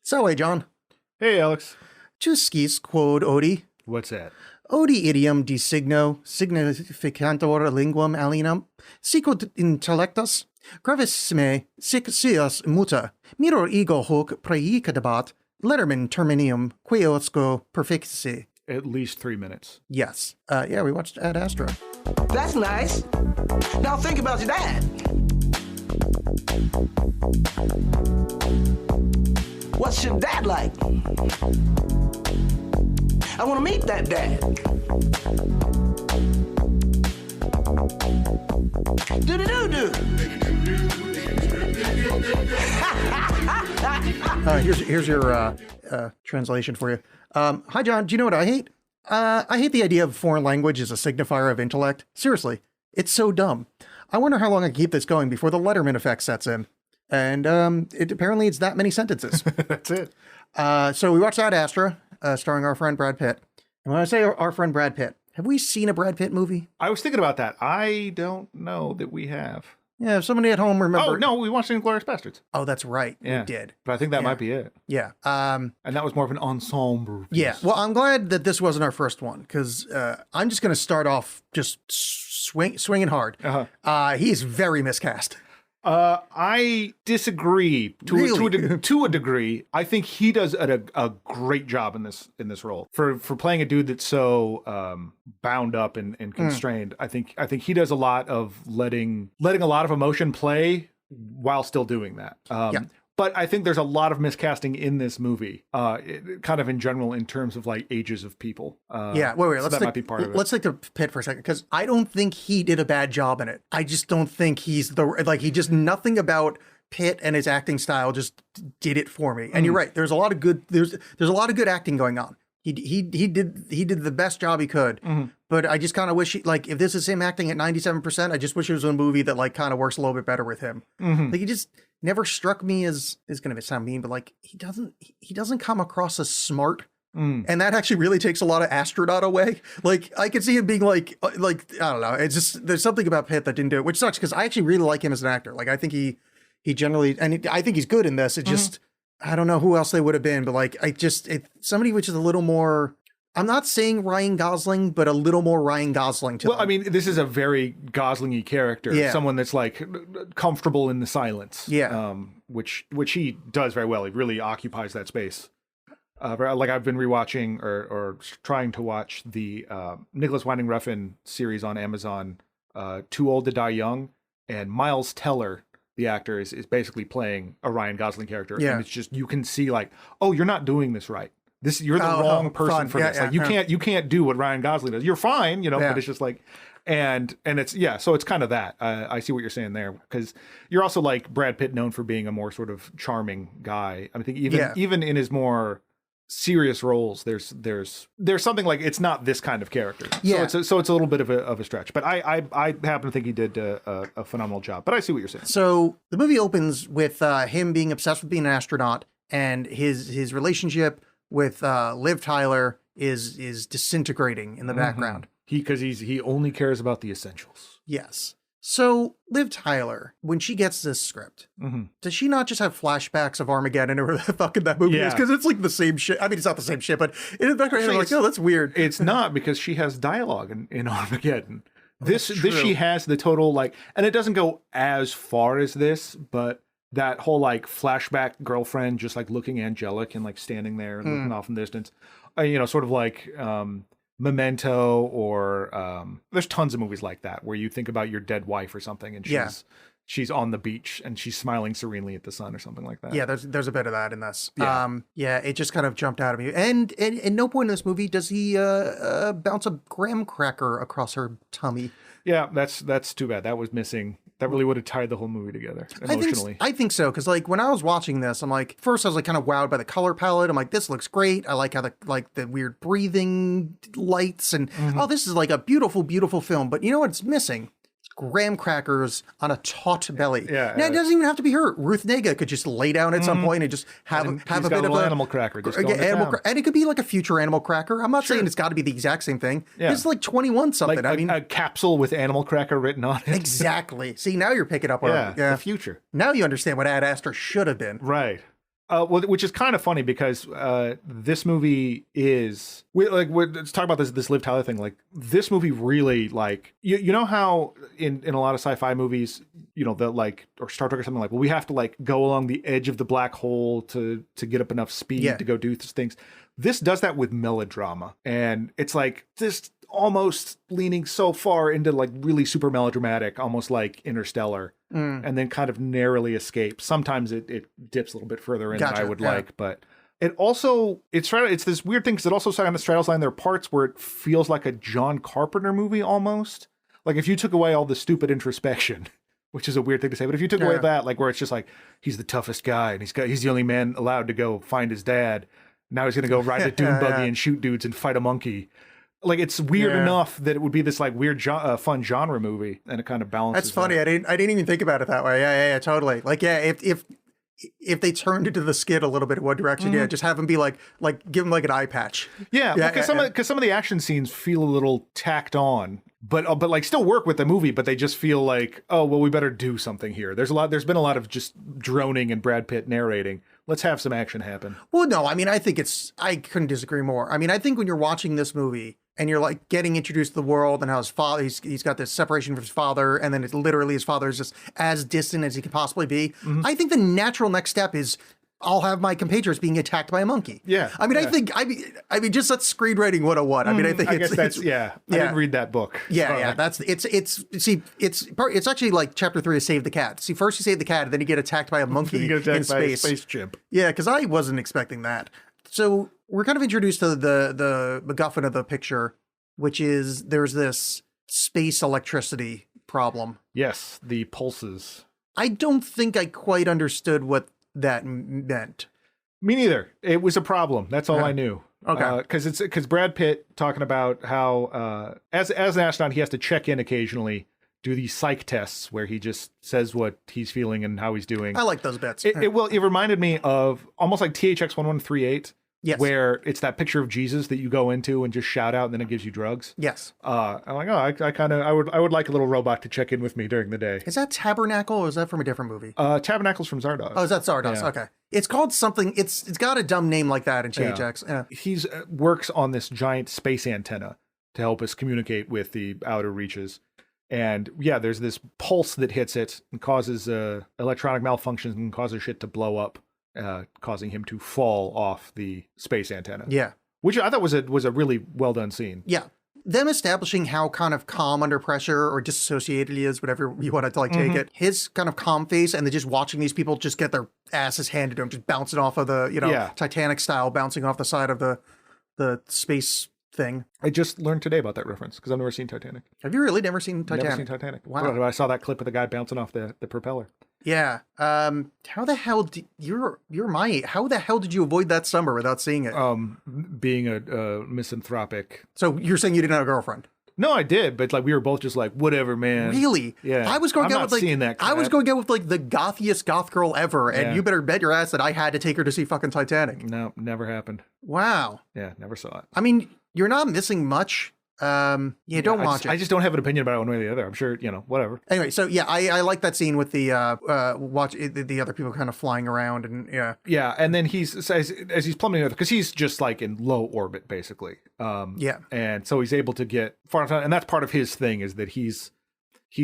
So, hey, John. Hey, Alex. Jusquis quod odi. What's that? Odi idiom de signo significantor linguam alienam, sicut intellectus, gravissime sic sias muta, miror ego hoc praeicadebat, letterman terminium queosco perfixi. At least 3 minutes. Yes. Yeah, we watched Ad Astra. That's nice. Now think about your dad. What's your dad like? I want to meet that dad. Do-do-do-do. Here's your translation for you. Hi, John. Do you know what I hate? I hate the idea of foreign language as a signifier of intellect. Seriously, it's so dumb. I wonder how long I can keep this going before the Letterman effect sets in. And apparently it's that many sentences. That's it. So we watched Ad Astra, starring our friend Brad Pitt. And when I say our friend Brad Pitt, have we seen a Brad Pitt movie? I was thinking about that. I don't know that we have. Yeah, if somebody at home remember. Oh, no, we watched Inglourious Bastards. Oh, that's right. Yeah. We did. But I think that might be it. Yeah. And that was more of an ensemble piece. Yeah. Well, I'm glad that this wasn't our first one, because I'm just going to start off just swinging hard. He's very miscast. I disagree to a degree. I think he does a great job in this role for playing a dude that's so bound up and constrained. I think he does a lot of letting a lot of emotion play while still doing that. But I think there's a lot of miscasting in this movie, kind of in general, in terms of like ages of people. Wait. So that might be part of it. Let's take the Pitt for a second, because I don't think he did a bad job in it. I just don't think he's nothing about Pitt and his acting style just did it for me. And you're right. There's a lot of good. There's a lot of good acting going on. He did the best job he could. But I just kind of wish if this is him acting at 97%, I just wish it was a movie that like kind of works a little bit better with him. Like he just never struck me as, it's going to sound mean, but like he doesn't come across as smart. And that actually really takes a lot of astronaut away. Like I could see him being like I don't know. It's just, there's something about Pitt that didn't do it, which sucks because I actually really like him as an actor. Like I think he generally, and I think he's good in this. It just, I don't know who else they would have been, but like somebody which is a little more, I'm not saying Ryan Gosling, but a little more Ryan Gosling to them. I mean, this is a very Gosling-y character. Yeah. Someone that's like comfortable in the silence. Yeah. Which he does very well. He really occupies that space. Like I've been rewatching or trying to watch the Nicholas Winding Refn series on Amazon, Too Old to Die Young, and Miles Teller, the actor, is basically playing a Ryan Gosling character. Yeah. And it's just, you can see like, oh, you're not doing this right. You're the wrong person for this. Like you can't do what Ryan Gosling does. You're fine, but it's just like, and it's, so it's kind of that. I see what you're saying there, because you're also like Brad Pitt, known for being a more sort of charming guy. I think even in his more serious roles, there's something like, it's not this kind of character. So it's a little bit of a stretch, but I happen to think he did a phenomenal job. But I see what you're saying. So the movie opens with him being obsessed with being an astronaut, and his relationship with Liv Tyler is disintegrating in the background. Because he only cares about the essentials. Yes. So Liv Tyler, when she gets this script, does she not just have flashbacks of Armageddon or whatever the fuck that movie is? Because it's like the same shit. I mean, it's not the same shit, but in the background, you're like, oh, that's weird. It's not, because she has dialogue in Armageddon. This she has the total like, and it doesn't go as far as this, but that whole like flashback girlfriend just like looking angelic and like standing there and looking off in the distance, sort of like Memento, or there's tons of movies like that where you think about your dead wife or something, and she's on the beach and she's smiling serenely at the sun or something like that. Yeah, there's a bit of that in this. It just kind of jumped out at me. And at no point in this movie does he bounce a graham cracker across her tummy. Yeah, that's too bad. That was missing. That really would have tied the whole movie together emotionally. I think so, because like when I was watching this, I'm like, first I was like kind of wowed by the color palette. I'm like, this looks great. I like how the weird breathing lights, and oh, this is like a beautiful, beautiful film. But you know what it's missing? graham crackers on a taut belly. Yeah, now, it doesn't even have to be her. Ruth Negga could just lay down at some point and just have a bit of an animal cracker. And it could be like a future animal cracker. I'm not saying it's got to be the exact same thing. Yeah. It's like 21 something. Like a capsule with animal cracker written on it. Exactly. See, now you're picking up on the future. Now you understand what Ad Astra should have been. Right. Well, which is kind of funny because this movie is let's talk about this Liv Tyler thing. Like this movie really like you know how in a lot of sci-fi movies, you know, the like or Star Trek or something like, well, we have to like go along the edge of the black hole to get up enough speed to go do things. This does that with melodrama, and it's like this almost leaning so far into like really super melodramatic, almost like Interstellar. And then kind of narrowly escapes. Sometimes it dips a little bit further in than I would like, but it also it's this weird thing because it also kind of straddles line. There are parts where it feels like a John Carpenter movie almost. Like if you took away all the stupid introspection, which is a weird thing to say, but if you took away that, like where it's just like he's the toughest guy and he's the only man allowed to go find his dad. Now he's gonna go ride a dune buggy and shoot dudes and fight a monkey. Like it's weird enough that it would be this like weird fun genre movie, and it kind of balances. That's funny. That. I didn't even think about it that way. Yeah, totally. Like if they turned into the skid a little bit in one direction, just have him be like give him like an eye patch. Yeah, because some of the action scenes feel a little tacked on, but like still work with the movie, but they just feel like, oh well, we better do something here. There's been a lot of just droning and Brad Pitt narrating. Let's have some action happen. Well, no, I mean I couldn't disagree more. I mean I think when you're watching this movie and you're like getting introduced to the world and how his father, he's got this separation from his father, and then it's literally his father is just as distant as he could possibly be. I think the natural next step is I'll have my compatriots being attacked by a monkey. Yeah. I mean, I mean, just that's screenwriting 101. I mean, I think I didn't read that book. Yeah. It's actually like chapter 3 of Save the Cat. See, first you save the cat, and then you get attacked by a monkey in space. By a space chimp. Yeah, because I wasn't expecting that. So we're kind of introduced to the MacGuffin of the picture, which is there's this space electricity problem. Yes, the pulses. I don't think I quite understood what that meant. Me neither. It was a problem. That's all I knew. Okay. Because Brad Pitt talking about how as an astronaut he has to check in occasionally, do these psych tests where he just says what he's feeling and how he's doing. I like those bits. It reminded me of almost like THX 1138. Yes. Where it's that picture of Jesus that you go into and just shout out and then it gives you drugs. Yes. I'm like, I would like a little robot to check in with me during the day. Is that Tabernacle or is that from a different movie? Tabernacle's from Zardoz. Oh, is that Zardoz? Yeah. Okay. It's called something, it's got a dumb name like that in THX. Yeah. He's works on this giant space antenna to help us communicate with the outer reaches. And yeah, there's this pulse that hits it and causes electronic malfunctions and causes shit to blow up. Causing him to fall off the space antenna. Yeah. Which I thought was a really well done scene. Yeah. Them establishing how kind of calm under pressure or disassociated he is, whatever you want to like take it. His kind of calm face and then just watching these people just get their asses handed to them, just bouncing off of the, Titanic style, bouncing off the side of the space thing. I just learned today about that reference because I've never seen Titanic. Have you really never seen Titanic? Never seen Titanic. Wow. But I saw that clip of the guy bouncing off the propeller. Yeah. How the hell you're my age. How the hell did you avoid that summer without seeing it? Being a misanthropic. So you're saying you didn't have a girlfriend? No, I did, but like we were both just like, whatever, man. Really? Yeah. I was going out with like seeing that crap. I was going out with like the gothiest goth girl ever, and you better bet your ass that I had to take her to see fucking Titanic. No, never happened. Wow. Yeah, never saw it. I mean, you're not missing much. Don't watch it. I just don't have an opinion about it one way or the other. I'm sure, whatever. Anyway, so yeah, I like that scene with the the other people kind of flying around and Yeah, and then as he's plummeting, because he's just like in low orbit basically. And so he's able to get far enough, and that's part of his thing is that he's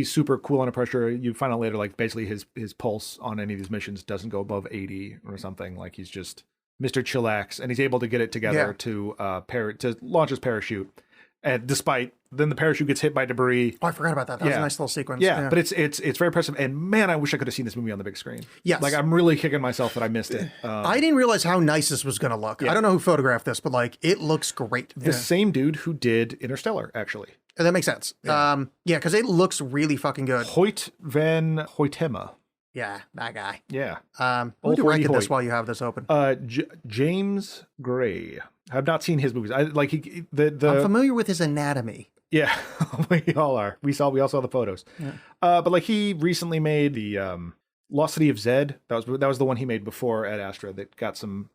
super cool under pressure. You find out later, like basically his pulse on any of these missions doesn't go above 80 or something. Like he's just Mr. Chillax, and he's able to get it together to launch his parachute. And then the parachute gets hit by debris. Oh, I forgot about that. That was a nice little sequence. Yeah, but it's very impressive. And man, I wish I could have seen this movie on the big screen. Yes. Like I'm really kicking myself that I missed it. I didn't realize how nice this was going to look. I don't know who photographed this, but like it looks great. The same dude who did Interstellar, actually. That makes sense. Yeah, because it looks really fucking good. Hoyt van Hoytema. Yeah, that guy. Yeah. Who directed this while you have this open? James Gray. I've not seen his movies. I'm familiar with his anatomy. Yeah, we all are. We all saw the photos. Yeah. But like he recently made the Lost City of Zed. That was the one he made before at Astra that got some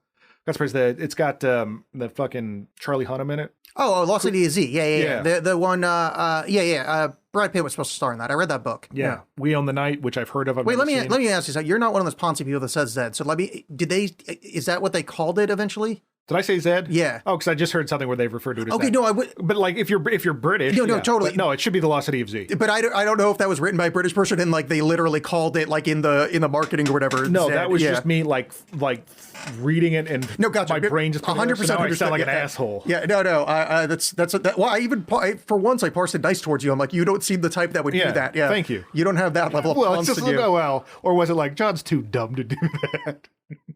That's praise. It's got the fucking Charlie Hunnam in it. Oh, Lost City of Z. Yeah. The one. Brad Pitt was supposed to star in that. I read that book. Yeah. We Own the Night, which I've heard of. Wait, let me ask you something. You're not one of those Ponzi people that says Zed. So is that what they called it eventually? Did I say Zed? Yeah. Oh, because I just heard something where they've referred to it as okay, that. no, I would. But like, if you're British, no, totally. But no, it should be the Lost City of Z. But I don't know if that was written by a British person and like they literally called it like in the marketing or whatever. No, Zed. that was just me like reading it and gotcha. my brain just 100% so now I sound like an asshole. Yeah, no. Well, for once I parsed it nice towards you. I'm like, you don't seem the type that would do that. Yeah, thank you. You don't have that level of it's just or was it like John's too dumb to do that?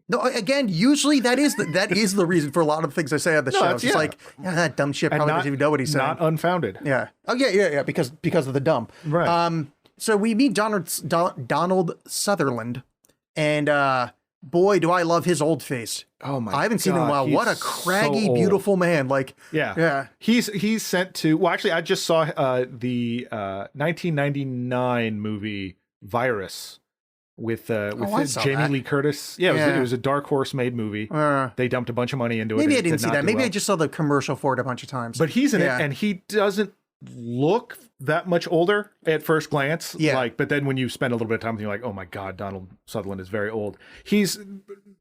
No, again, usually that is the reason for a lot of things I say on the show. It's just like, that dumb shit probably doesn't even know what he's saying. Not unfounded. Yeah. Oh, yeah, because of the dumb. Right. So we meet Donald Sutherland, and boy, do I love his old face. Oh my! I haven't seen him in a while. What a craggy, beautiful man! Like, yeah. He's sent to. Well, actually, I just saw the 1999 movie Virus. With Jamie Lee Curtis. Yeah, it was a Dark Horse made movie. They dumped a bunch of money into it. Maybe I didn't see that. Maybe I just saw the commercial for it a bunch of times. But he's in it, and he doesn't look that much older at first glance. Yeah. But then when you spend a little bit of time, you're like, oh my God, Donald Sutherland is very old.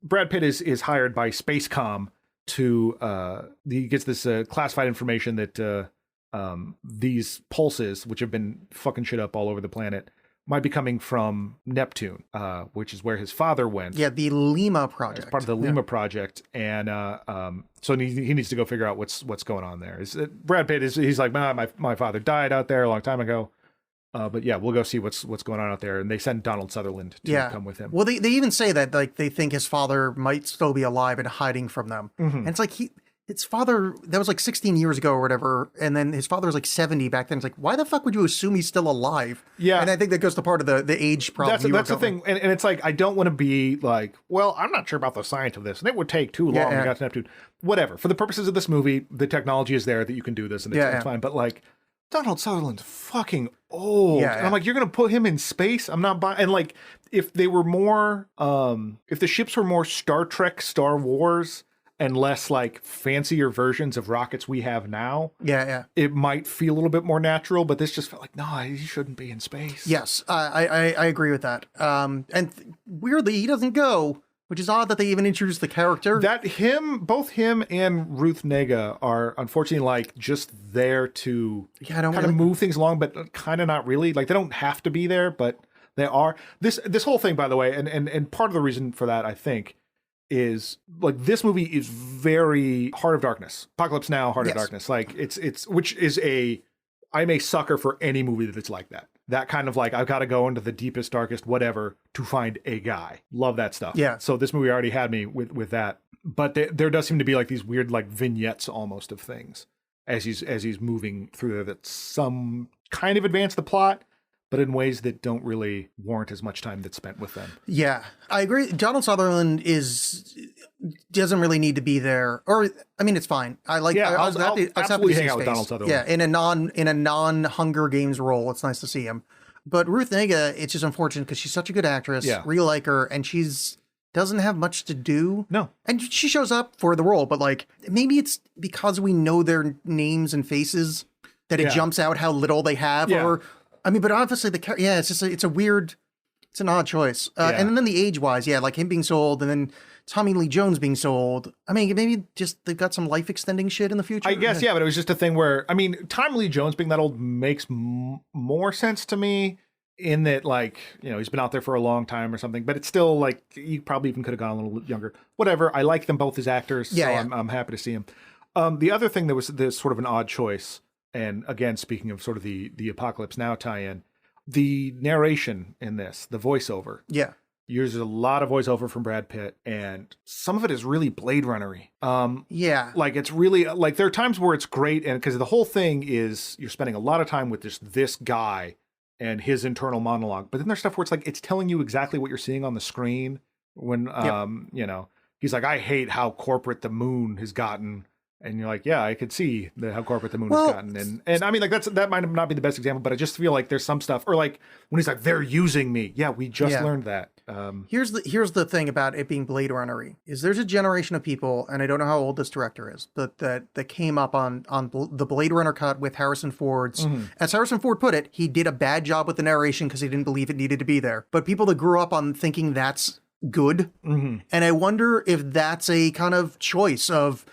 Brad Pitt is hired by Spacecom to he gets this classified information that these pulses, which have been fucking shit up all over the planet, might be coming from Neptune, which is where his father went. Yeah, the Lima project. It's part of the Lima project, and so he needs to go figure out what's going on there. Brad Pitt he's like, my father died out there a long time ago, but yeah, we'll go see what's going on out there, and they send Donald Sutherland to come with him. Well, they even say that like they think his father might still be alive and hiding from them, and it's like his father, that was like 16 years ago or whatever, and then his father was like 70 back then. It's like, why the fuck would you assume he's still alive? Yeah. And I think that goes to part of the age problem. That's the thing. And it's like, I don't want to be like, well, I'm not sure about the science of this, and it would take too long to get to Neptune. Whatever. For the purposes of this movie, the technology is there that you can do this, and it's fine. But like, Donald Sutherland's fucking old. Yeah, and I'm like, you're going to put him in space? I'm not buying. And like, if they were more, if the ships were more Star Trek, Star Wars, and less like fancier versions of rockets we have now, it might feel a little bit more natural. But this just felt like, no, he shouldn't be in space. Yes, I agree with that. And weirdly, he doesn't go, which is odd that they even introduced the character. Both him and Ruth Negga are unfortunately like just there to kind of move things along, but kind of not really. Like they don't have to be there, but they are. This whole thing, by the way, and part of the reason for that, I think, is like this movie is very Heart of Darkness, Apocalypse Now, Heart of Darkness. Like it's which is I'm a sucker for any movie that's like that. That kind of like, I've got to go into the deepest, darkest, whatever to find a guy. Love that stuff. Yeah. So this movie already had me with that. But there does seem to be like these weird like vignettes almost of things as he's moving through there that some kind of advance the plot, but in ways that don't really warrant as much time that's spent with them. Yeah, I agree. Donald Sutherland doesn't really need to be there, or I mean, it's fine. I'll absolutely hang out with Donald Sutherland. Yeah, in a non Hunger Games role, it's nice to see him. But Ruth Negga, it's just unfortunate because she's such a good actress. Yeah. Really like her, and doesn't have much to do. No, and she shows up for the role, but like maybe it's because we know their names and faces that it jumps out how little they have, or. I mean, but obviously it's an odd choice. And then the age-wise, like him being so old, and then Tommy Lee Jones being so old. I mean, maybe just they've got some life-extending shit in the future. I guess, but it was just a thing where, I mean, Tommy Lee Jones being that old makes more sense to me in that, like, you know, he's been out there for a long time or something, but it's still like, you probably even could have gone a little younger. Whatever, I like them both as actors, so I'm happy to see him. The other thing that was this sort of an odd choice, and again, speaking of sort of the Apocalypse Now tie-in, the narration in this, the voiceover. Yeah. Uses a lot of voiceover from Brad Pitt, and some of it is really Blade Runner-y. Like, it's really, like, there are times where it's great, and because the whole thing is, you're spending a lot of time with this guy and his internal monologue, but then there's stuff where it's like, it's telling you exactly what you're seeing on the screen when, you know, he's like, I hate how corporate the moon has gotten. And you're like, yeah, I could see how corporate the moon has gotten. And I mean, like, that might not be the best example, but I just feel like there's some stuff, or like when he's like, they're using me. Yeah, we just learned that. Here's the thing about it being Blade Runner-y, is there's a generation of people, and I don't know how old this director is, but that came up on the Blade Runner cut with Harrison Ford's, as Harrison Ford put it, he did a bad job with the narration because he didn't believe it needed to be there. But people that grew up on thinking that's good, and I wonder if that's a kind of choice of,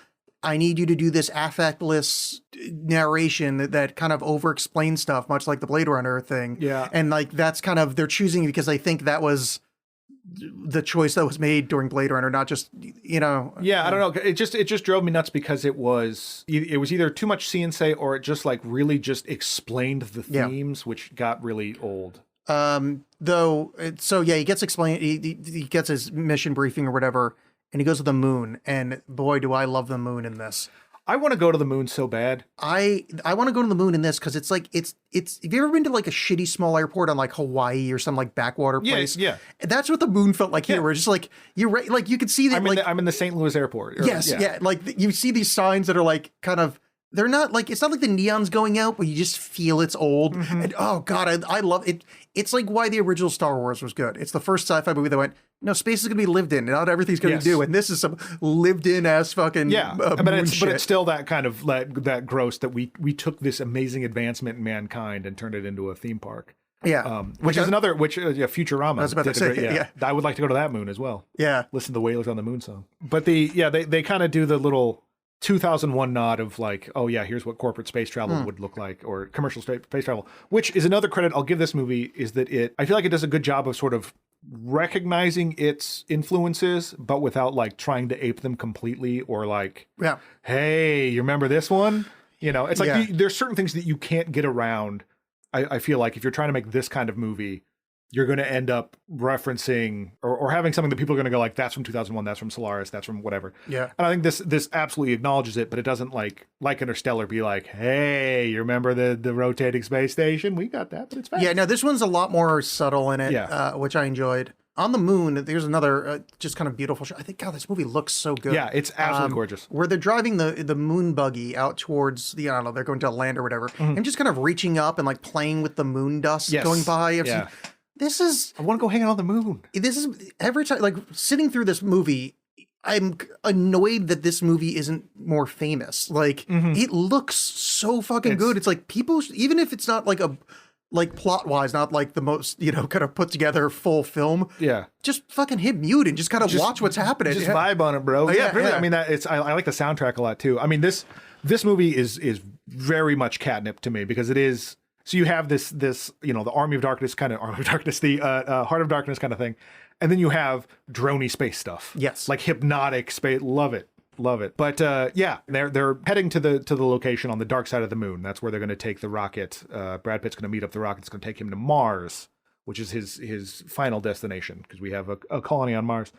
I need you to do this affectless narration that kind of over-explains stuff, much like the Blade Runner thing. Yeah. And like, that's kind of, they're choosing because they think that was the choice that was made during Blade Runner, not just, you know. Yeah, I don't know. It just drove me nuts because it was either too much see and say, or it just like really just explained the themes, which got really old. He gets explained, he gets his mission briefing or whatever, and he goes to the moon, and boy, do I love the moon in this. I want to go to the moon so bad. I want to go to the moon in this because it's like, it's have you ever been to like a shitty small airport on like Hawaii or some like backwater place? Yeah. That's what the moon felt like here. Where it's just like, you're right, like you could see that. I'm in the St. Louis airport. Like you see these signs that are like kind of, they're not like, it's not like the neon's going out, but you just feel it's old. And oh God, I love it. It's like why the original Star Wars was good. It's the first sci-fi movie that went, no, space is going to be lived in. Not everything's going to do. And this is some lived in ass fucking but it's still that kind of that gross that we took this amazing advancement in mankind and turned it into a theme park. Yeah. Futurama. I was about to say, I would like to go to that moon as well. Yeah. Listen to the Whalers on the Moon song. But they kind of do the little 2001 nod of like, oh yeah, here's what corporate space travel would look like, or commercial space travel, which is another credit I'll give this movie, is that I feel like it does a good job of sort of recognizing its influences, but without like trying to ape them completely, or like, hey, you remember this one? You know, it's like there's certain things that you can't get around. I feel like if you're trying to make this kind of movie, you're going to end up referencing or having something that people are going to go like, that's from 2001, that's from Solaris, that's from whatever. Yeah. And I think this absolutely acknowledges it, but it doesn't like Interstellar be like, hey, you remember the rotating space station? We got that, but it's fast. Yeah, no, this one's a lot more subtle in it, which I enjoyed. On the moon, there's another just kind of beautiful shot. I think, God, this movie looks so good. Yeah, it's absolutely gorgeous. Where they're driving the moon buggy out towards I don't know, they're going to land or whatever, and just kind of reaching up and like playing with the moon dust going by. I want to go hang out on the moon. This is every time, like sitting through this movie, I'm annoyed that this movie isn't more famous. Like it looks so fucking good. It's like people, even if it's not like plot wise, not like the most, kind of put together full film. Yeah. Just fucking hit mute and just kind of watch what's happening. Just vibe on it, bro. Really. I mean, I like the soundtrack a lot too. I mean, this movie is very much catnip to me because it is. So you have this, the Army of Darkness, the Heart of Darkness kind of thing. And then you have droney space stuff. Yes. Like hypnotic space. Love it. But they're heading to the location on the dark side of the moon. That's where they're going to take the rocket. Brad Pitt's going to meet up the rocket. It's going to take him to Mars, which is his final destination, because we have a colony on Mars.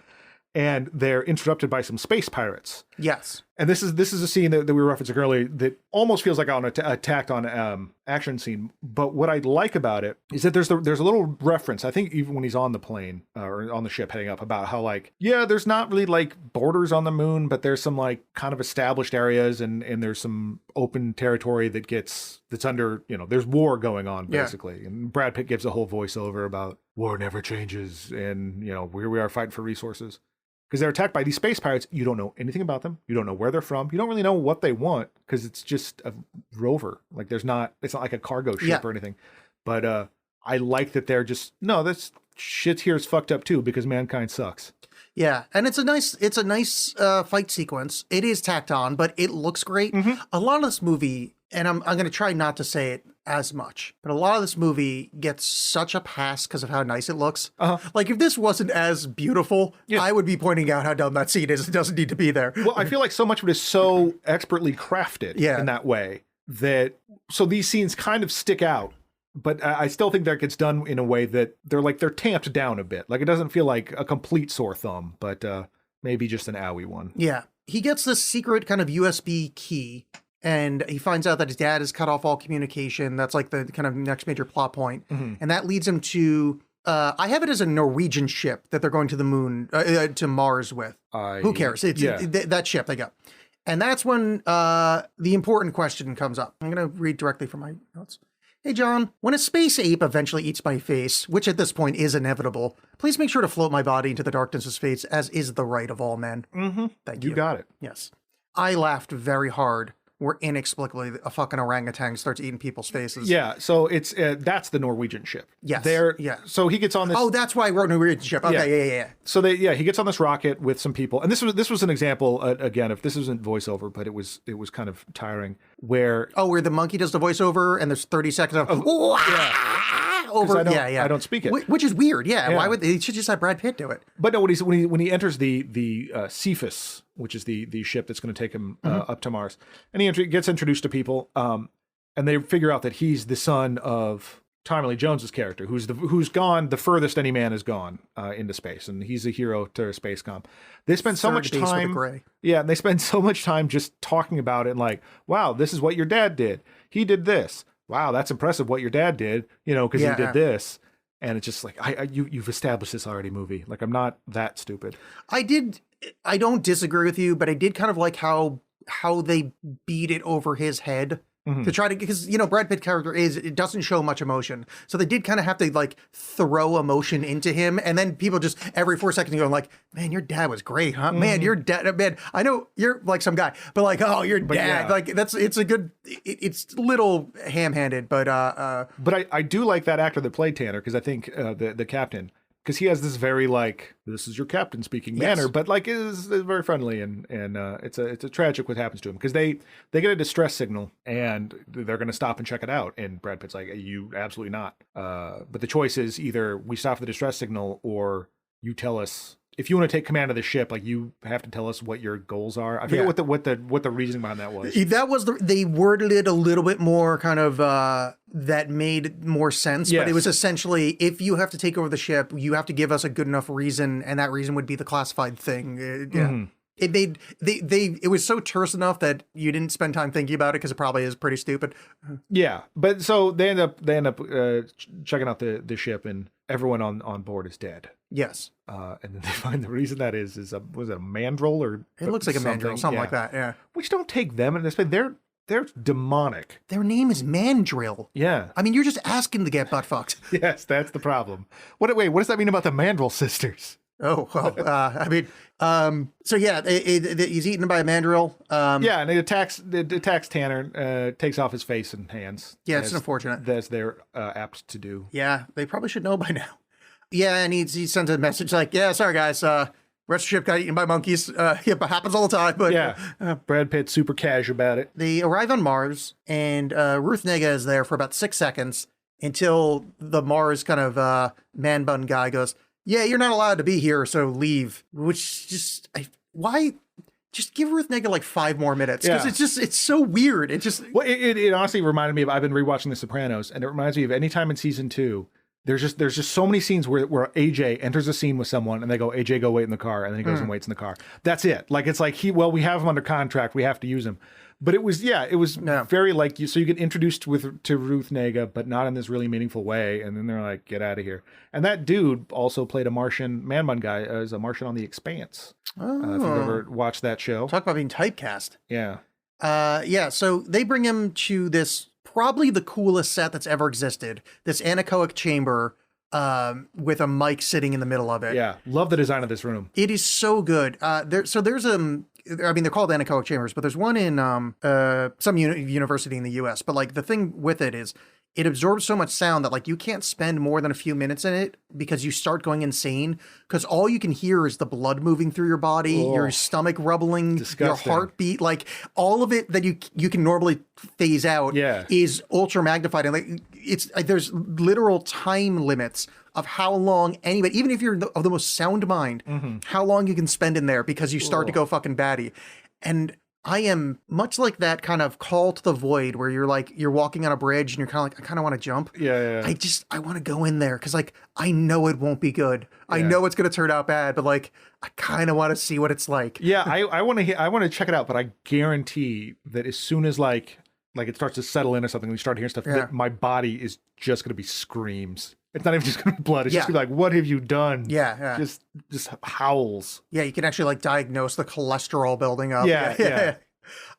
And they're interrupted by some space pirates. Yes. And this is a scene that we were referencing earlier that almost feels like an attacked on action scene. But what I like about it is that there's a little reference, I think even when he's on the plane or on the ship heading up, about how like, there's not really like borders on the moon, but there's some like kind of established areas and there's some open territory that's under, there's war going on basically. And Brad Pitt gives a whole voiceover about war never changes and, here we are fighting for resources. Because they're attacked by these space pirates. You don't know anything about them. You don't know where they're from. You don't really know what they want because it's just a rover. Like it's not like a cargo ship or anything. But I like that they're just, no, this shit here is fucked up too because mankind sucks. Yeah, and it's a nice fight sequence. It is tacked on, but it looks great. A lot of this movie, and I'm going to try not to say it as much, but a lot of this movie gets such a pass because of how nice it looks. Like if this wasn't as beautiful, I would be pointing out how dumb that scene is. It doesn't need to be there. Well, I feel like so much of it is so expertly crafted in that way so these scenes kind of stick out. But I still think that gets done in a way that they're tamped down a bit. Like it doesn't feel like a complete sore thumb, but maybe just an owie one. Yeah. He gets this secret kind of USB key and he finds out that his dad has cut off all communication. That's like the kind of next major plot point. And that leads him to, I have it as a Norwegian ship that they're going to the moon, to Mars with. Who cares? It's that ship they got. And that's when the important question comes up. I'm going to read directly from my notes. Hey, John, when a space ape eventually eats my face, which at this point is inevitable, please make sure to float my body into the darkness of space, as is the right of all men. Mm-hmm. Thank you. You got it. Yes. I laughed very hard where inexplicably a fucking orangutan starts eating people's faces. Yeah, so it's that's the Norwegian ship. Yes. So he gets on this. Oh, that's why I wrote Norwegian ship. Okay, yeah. So he gets on this rocket with some people, and this was an example again. If this isn't voiceover, but it was kind of tiring. Where the monkey does the voiceover, and there's 30 seconds of over. I don't speak it, which is weird. Yeah, why would they should just have Brad Pitt do it? But no, when he enters the Cephas, which is the ship that's going to take him up to Mars, and he gets introduced to people, and they figure out that he's the son of Tommy Lee Jones's character, who's gone the furthest any man has gone into space, and he's a hero to Spacecom. They spend so much time, and they spend so much time just talking about it, and like, wow, this is what your dad did. He did this. Wow, that's impressive what your dad did, because he did this. And it's just like, you've established this already, movie. Like, I'm not that stupid. I don't disagree with you, but I did kind of like how they beat it over his head to try to, because, Brad Pitt character it doesn't show much emotion. So they did kind of have to like throw emotion into him. And then people just every 4 seconds going like, man, your dad was great, huh? Man, your dad, man, I know you're like some guy, but like, oh, your dad, like it's a little ham-handed, but I do like that actor that played Tanner, because I think the captain, because he has this very like, this is your captain speaking manner, but like is very friendly, and it's a tragic what happens to him, because they get a distress signal and they're going to stop and check it out, and Brad Pitt's like, you absolutely not. But the choice is either we stop the distress signal, or you tell us. If you want to take command of the ship, like you have to tell us what your goals are. I forget what the reasoning behind that was. That was they worded it a little bit more kind of that made more sense. Yes. But it was essentially, if you have to take over the ship, you have to give us a good enough reason, and that reason would be the classified thing. It was so terse enough that you didn't spend time thinking about it, because it probably is pretty stupid. Yeah, but so they end up checking out the ship, and everyone on board is dead. Yes. And then they find the reason that was it a mandrill, or it looks like a mandrill, something like that. Yeah. Which don't take them in this way. They're demonic. Their name is Mandrill. Yeah. I mean, you're just asking to get butt fucked. Yes, that's the problem. What does that mean about the Mandrill sisters? Oh, well, so yeah, he's eaten by a mandrill. And it attacks Tanner, takes off his face and hands. Yeah, it's unfortunate. As they're apt to do. Yeah, they probably should know by now. Yeah, and he sends a message like, yeah, sorry guys, rest of the ship got eaten by monkeys. It happens all the time. But Brad Pitt super casual about it. They arrive on Mars, and Ruth Negga is there for about 6 seconds until the Mars kind of man bun guy goes, yeah, you're not allowed to be here, so leave. Which why? Just give Ruth Negga like 5 more minutes, because it's so weird. It honestly reminded me of, I've been rewatching The Sopranos, and it reminds me of any time in season 2. There's just so many scenes where AJ enters a scene with someone and they go, AJ, go wait in the car, and then he goes and waits in the car. That's it. Like, it's like we have him under contract, we have to use him. But it was very like you. So you get introduced to Ruth Negga, but not in this really meaningful way. And then they're like, get out of here. And that dude also played a Martian man bun guy as a Martian on The Expanse. Oh. If you've ever watched that show. Talk about being typecast. Yeah. So they bring him to this, probably the coolest set that's ever existed. This anechoic chamber with a mic sitting in the middle of it. Yeah. Love the design of this room. It is so good. There's they're called anechoic chambers, but there's one in some university in the US. But like the thing with it is it absorbs so much sound that like you can't spend more than a few minutes in it, because you start going insane, because all you can hear is the blood moving through your body, your stomach rumbling, disgusting. Your heartbeat, like all of it that you can normally phase out is ultra magnified. And like there's literal time limits of how long anybody, even if you're of the most sound mind, how long you can spend in there, because you start to go fucking batty. And I am much like that kind of call to the void where you're walking on a bridge and you're kind of like, I kind of want to jump. Yeah. I want to go in there, because like I know it won't be good. I know it's going to turn out bad, but like I kind of want to see what it's like. Yeah, I want to check it out, but I guarantee that as soon as like it starts to settle in or something, and you start hearing stuff, that my body is just going to be screams. It's not even just going to be blood. It's just going to be like, what have you done? Yeah. Just howls. Yeah, you can actually like diagnose the cholesterol building up. Yeah.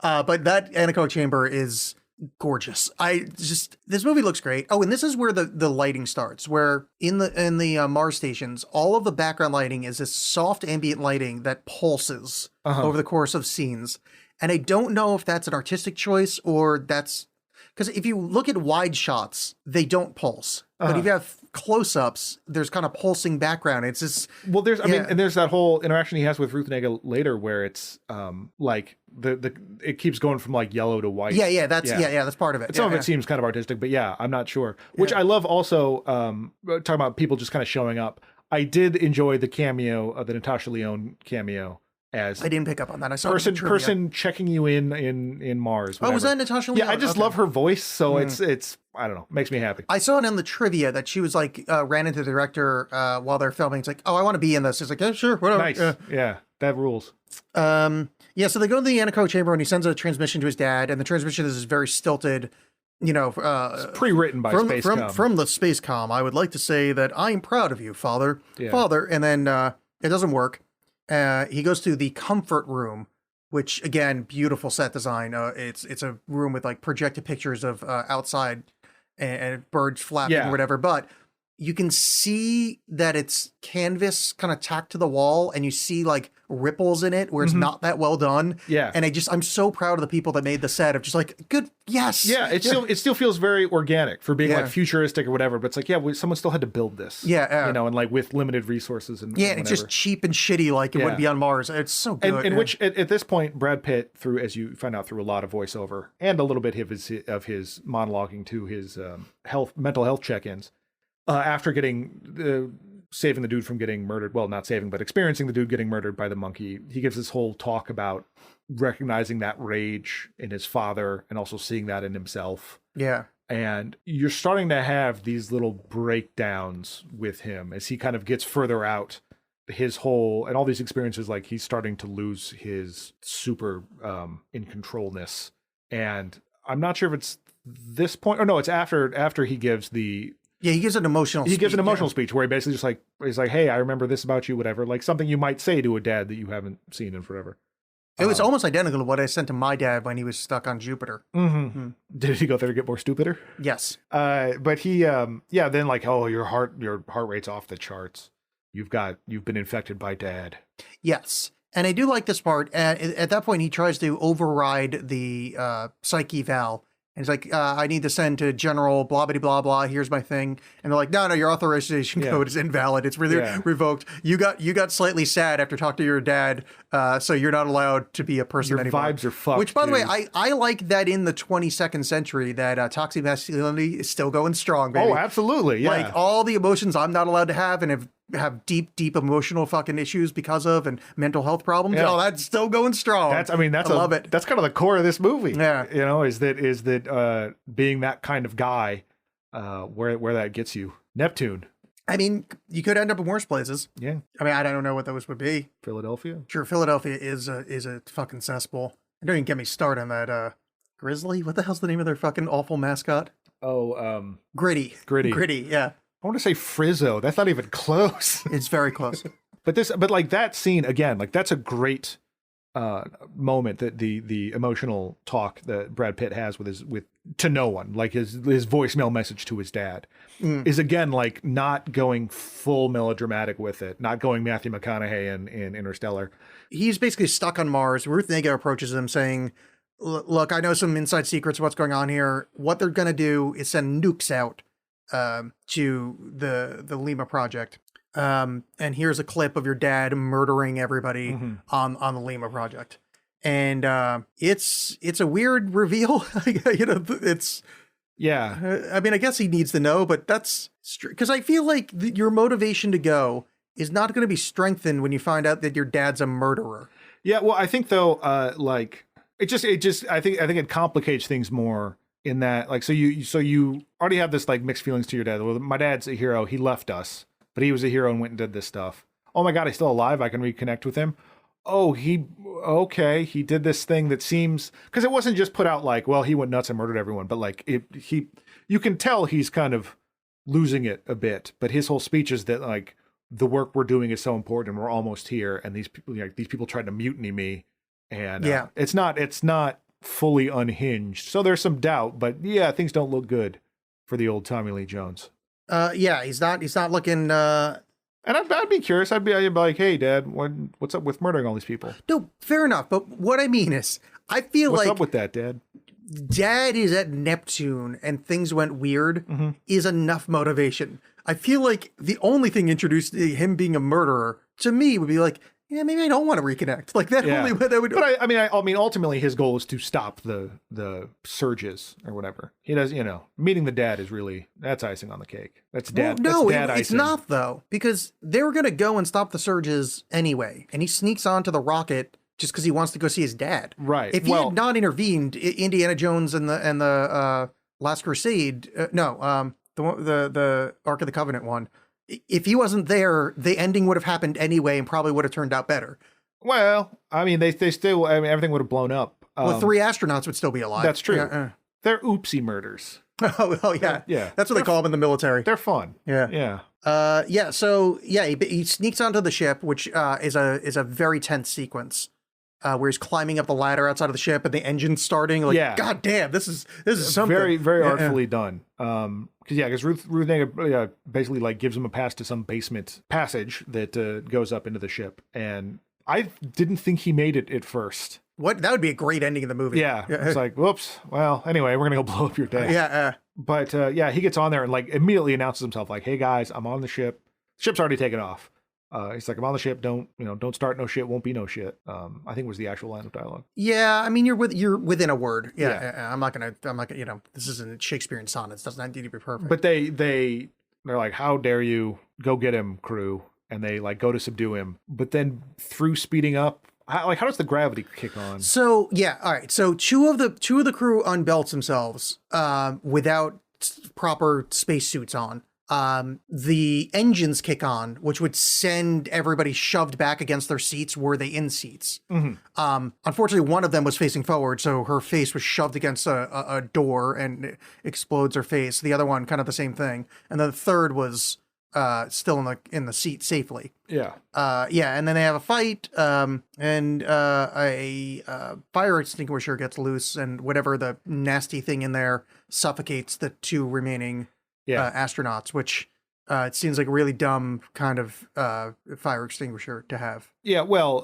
But that anechoic chamber is gorgeous. This movie looks great. Oh, and this is where the lighting starts, where in the Mars stations, all of the background lighting is this soft ambient lighting that pulses over the course of scenes. And I don't know if that's an artistic choice or that's because if you look at wide shots, they don't pulse. But if you have close-ups, there's kind of pulsing background. It's just I mean, and there's that whole interaction he has with Ruth Negga later, where it's like it keeps going from like yellow to white. That's part of it. Some of it seems kind of artistic, but I'm not sure. Which I love. Also, talking about people just kind of showing up. I did enjoy the cameo, the Natasha Lyonne cameo. As I didn't pick up on that. I saw person checking you in Mars. Whatever. Oh, was that Natasha Lyonne? Yeah, I just love her voice, so it's I don't know, makes me happy. I saw it in the trivia that she was like ran into the director while they're filming. It's like, oh, I want to be in this. It's like, yeah, sure, whatever. Nice, yeah, that rules. So they go to the anechoic chamber and he sends a transmission to his dad, and the transmission is very stilted. It's pre-written by Spacecom. From the Spacecom. I would like to say that I'm proud of you, Father. And then it doesn't work. He goes to the comfort room, which again, beautiful set design. It's a room with like projected pictures of outside and birds flapping or whatever. But you can see that it's canvas kind of tacked to the wall, and you see like ripples in it where it's not that well done. Yeah. And I'm so proud of the people that made the set of just like, good, yes. Yeah, it still feels very organic for being like futuristic or whatever, but it's like, someone still had to build this. Yeah. And like with limited resources and it's just cheap and shitty like it would be on Mars. It's so good. And which at this point, Brad Pitt, through, as you find out, through a lot of voiceover and a little bit of his monologuing to his mental health check-ins, after saving the dude from getting murdered. Well, not saving, but experiencing the dude getting murdered by the monkey. He gives this whole talk about recognizing that rage in his father and also seeing that in himself. Yeah. And you're starting to have these little breakdowns with him as he kind of gets further out his whole, and all these experiences, like he's starting to lose his super in controlness. And I'm not sure if it's this point or no, it's after he gives the, he gives an emotional speech where he basically just like, he's like, hey, I remember this about you, whatever. Like something you might say to a dad that you haven't seen in forever. It was almost identical to what I sent to my dad when he was stuck on Jupiter. Mm-hmm. Did he go there to get more stupider? Yes. But he, then like, oh, your heart rate's off the charts. You've been infected by dad. Yes. And I do like this part. At that point, he tries to override the psych eval. And he's like, I need to send to General blah, blah, blah, blah. Here's my thing. And they're like, no, your authorization code is invalid. It's really revoked. You got slightly sad after talking to your dad. So you're not allowed to be a person anymore. Your vibes are fucked. Which, by the way, I like that in the 22nd century that toxic masculinity is still going strong, baby. Oh, absolutely. Yeah. Like all the emotions I'm not allowed to have and have deep emotional fucking issues because of and mental health problems. Yeah. Oh, that's still going strong. I love it. That's kind of the core of this movie. Yeah. Is that being that kind of guy, where that gets you. Neptune. I mean, you could end up in worse places. Yeah. I mean, I don't know what those would be. Philadelphia. Sure. Philadelphia is a fucking cesspool. Don't even get me started on that, Grizzly. What the hell's the name of their fucking awful mascot? Oh, Gritty. Yeah. I want to say Frizzo. That's not even close. It's very close. But like that scene again, like that's a great moment, that the emotional talk that Brad Pitt has with to no one, like his voicemail message to his dad is again like not going full melodramatic with it, not going Matthew McConaughey in Interstellar. He's basically stuck on Mars. Ruth Negga approaches him saying, look, I know some inside secrets of what's going on here. What they're going to do is send nukes out to the Lima project. And here's a clip of your dad murdering everybody on the Lima project. And it's a weird reveal. It's I mean, I guess he needs to know, but that's because I feel like your motivation to go is not going to be strengthened when you find out that your dad's a murderer. Yeah, well, I think though, like it just I think it complicates things more. In that, like, so you already have this like mixed feelings to your dad. Well, my dad's a hero. He left us, but he was a hero and went and did this stuff. Oh my God, he's still alive. I can reconnect with him. Oh, he did this thing that seems, because it wasn't just put out like, well, he went nuts and murdered everyone, but like you can tell he's kind of losing it a bit. But his whole speech is that like the work we're doing is so important and we're almost here, and these people tried to mutiny me. And it's not fully unhinged. So there's some doubt, but yeah, things don't look good for the old Tommy Lee Jones. He's not looking. And I'd be curious. I'd be like, hey, Dad, what's up with murdering all these people? No, fair enough. But what I mean is, I feel what's up with that, Dad? Dad is at Neptune and things went weird is enough motivation. I feel like the only thing introduced to him being a murderer to me would be like, yeah, maybe I don't want to reconnect. Like that. Yeah. Only that would. But I mean, ultimately, his goal is to stop the surges or whatever. He does, meeting the dad is really that's icing on the cake. That's dad. Well, no, that's dad it's icing. not though, because they were gonna go and stop the surges anyway, and he sneaks onto the rocket just because he wants to go see his dad. Right. If he had not intervened, Indiana Jones and the Last Crusade, the Ark of the Covenant one. If he wasn't there, the ending would have happened anyway and probably would have turned out better. Well, I mean, they still, everything would have blown up. Well, 3 astronauts would still be alive. That's true. They're oopsie murders. Oh, yeah. Yeah. That's what they call them in the military. They're fun. Yeah. Yeah. So he sneaks onto the ship, which is a very tense sequence. Where he's climbing up the ladder outside of the ship and the engine's starting. Like, God damn, this is something very, very artfully done. Because Ruth Negga basically like gives him a pass to some basement passage that goes up into the ship, and I didn't think he made it at first. What? That would be a great ending of the movie. Yeah, it's like, whoops. Well, anyway, we're gonna go blow up your dad. Yeah. But he gets on there and like immediately announces himself, like, "Hey guys, I'm on the ship. Ship's already taken off." He's like, I'm on the ship. Don't start no shit. Won't be no shit. I think was the actual line of dialogue. Yeah. I mean, you're within a word. Yeah. I'm not gonna, this isn't Shakespearean sonnets. Doesn't need to be perfect. But they're like, how dare you go get him, crew. And they like go to subdue him. But then through speeding up, how does the gravity kick on? So, yeah. All right. So two of the crew unbelts themselves, without proper spacesuits on. The engines kick on, which would send everybody shoved back against their seats were they in seats. Unfortunately, one of them was facing forward, so her face was shoved against a door and it explodes her face. The other one, kind of the same thing. And then the third was still in the seat safely. Yeah. And then they have a fight, and a fire extinguisher gets loose, and whatever the nasty thing in there suffocates the 2 remaining astronauts, which it seems like a really dumb kind of fire extinguisher to have. Yeah, well,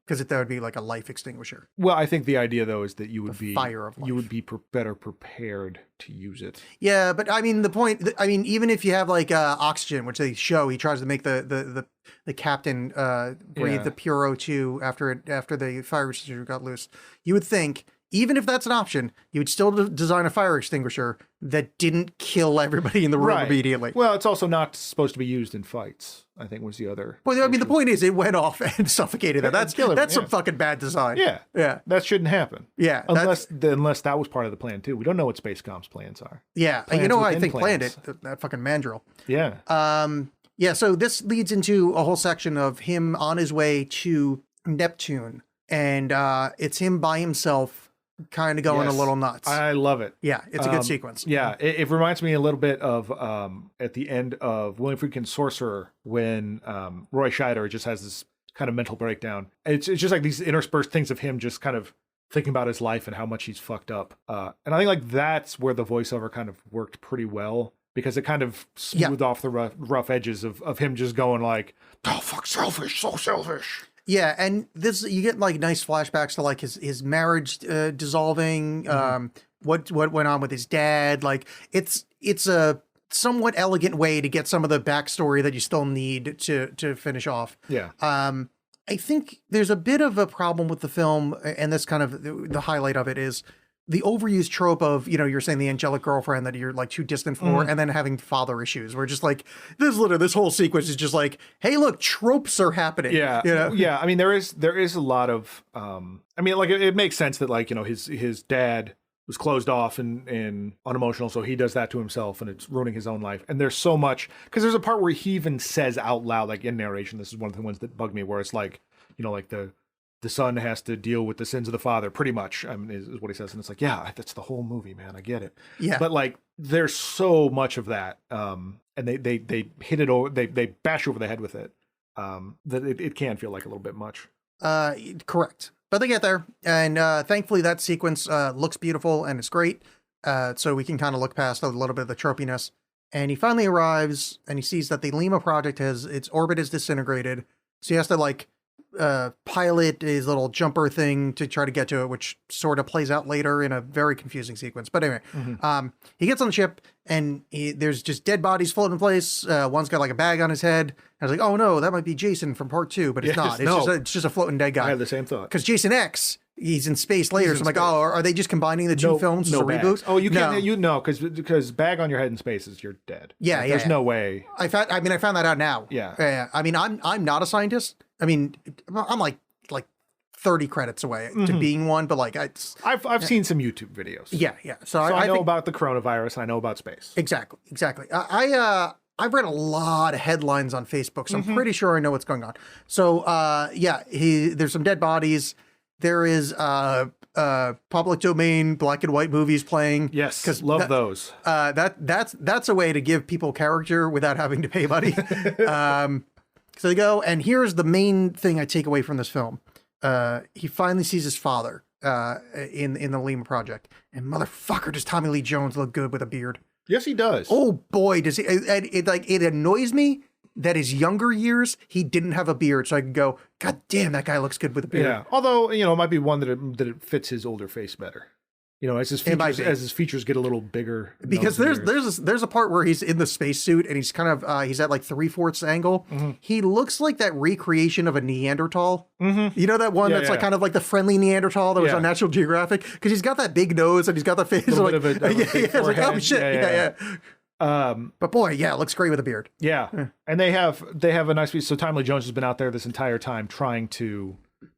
because that would be like a life extinguisher. Well, I think the idea though is that you would be fire of life. You would be better prepared to use it. Yeah, but I mean the point. I mean, even if you have like oxygen, which they show, he tries to make the captain breathe the pure O2 after the fire extinguisher got loose. You would think, even if that's an option, you would still design a fire extinguisher that didn't kill everybody in the room immediately. Well, it's also not supposed to be used in fights, I think was the other. Well, I mean, the point is it went off and suffocated them. That's some fucking bad design. Yeah. That shouldn't happen. Yeah. Unless that was part of the plan too. We don't know what Spacecom's plans are. Yeah. Plans you know what I think planned it? That fucking mandrill. Yeah. Yeah, so this leads into a whole section of him on his way to Neptune. And it's him by himself, kind of going a little nuts. I love it. Yeah, it's a good sequence. Yeah, it reminds me a little bit of at the end of William Friedkin's Sorcerer when Roy Scheider just has this kind of mental breakdown. It's just like these interspersed things of him just kind of thinking about his life and how much he's fucked up. And I think like that's where the voiceover kind of worked pretty well because it kind of smoothed off the rough edges of him just going like, oh, fuck, selfish, so selfish. Yeah, and you get like nice flashbacks to like his marriage dissolving, what went on with his dad. Like it's a somewhat elegant way to get some of the backstory that you still need to finish off. Yeah. I think there's a bit of a problem with the film, and this kind of the highlight of it is the overused trope of, you're saying the angelic girlfriend that you're like too distant for, and then having father issues. We're just like, this whole sequence is just like, hey, look, tropes are happening. Yeah. Yeah. I mean, there is a lot of, it makes sense that like, his dad was closed off and unemotional. So he does that to himself and it's ruining his own life. And there's so much, because there's a part where he even says out loud, like in narration, this is one of the ones that bug me, where it's like, like the son has to deal with the sins of the father, pretty much, is what he says. And it's like, yeah, that's the whole movie, man. I get it. Yeah. But like, there's so much of that. And they hit it over, they bash you over the head with it. That it can feel like a little bit much. Correct. But they get there, and thankfully that sequence looks beautiful and it's great. So we can kind of look past a little bit of the tropiness. And he finally arrives, and he sees that the Lima project its orbit is disintegrated. So he has to like pilot his little jumper thing to try to get to it, which sort of plays out later in a very confusing sequence. But anyway, he gets on the ship, and there's just dead bodies floating in place. One's got like a bag on his head. I was like, oh no, that might be Jason from part 2, but it's not. It's just a floating dead guy. I had the same thought. Because Jason X, he's in space later. So I'm like, oh, are they just combining the two films as a reboot? Oh, you can't. Because bag on your head in space is you're dead. Yeah, There's no way. I found that out now. Yeah. I mean, I'm not a scientist. I mean, I'm like 30 credits away to being one, but like I've seen some YouTube videos. Yeah. So I know about the coronavirus and I know about space. Exactly. I've read a lot of headlines on Facebook, so I'm pretty sure I know what's going on. So there's some dead bodies. There is public domain black and white movies playing. Yes, because love those. That's a way to give people character without having to pay money. So they go, and here's the main thing I take away from this film. He finally sees his father in the Lima project, and motherfucker, does Tommy Lee Jones look good with a beard? Yes, he does. Oh boy, does he! It annoys me that his younger years he didn't have a beard, so I could go, God damn, that guy looks good with a beard. Yeah, although it might be one that it fits his older face better. As his features get a little bigger. Because there's a part where he's in the spacesuit and he's kind of he's at like 3/4 angle. He looks like that recreation of a Neanderthal. You know that one that's like kind of like the friendly Neanderthal that was on National Geographic, because he's got that big nose and he's got the face. Like, it's like, oh shit, but boy, it looks great with a beard. Yeah, and they have a nice piece. So Tommy Lee Jones has been out there this entire time trying to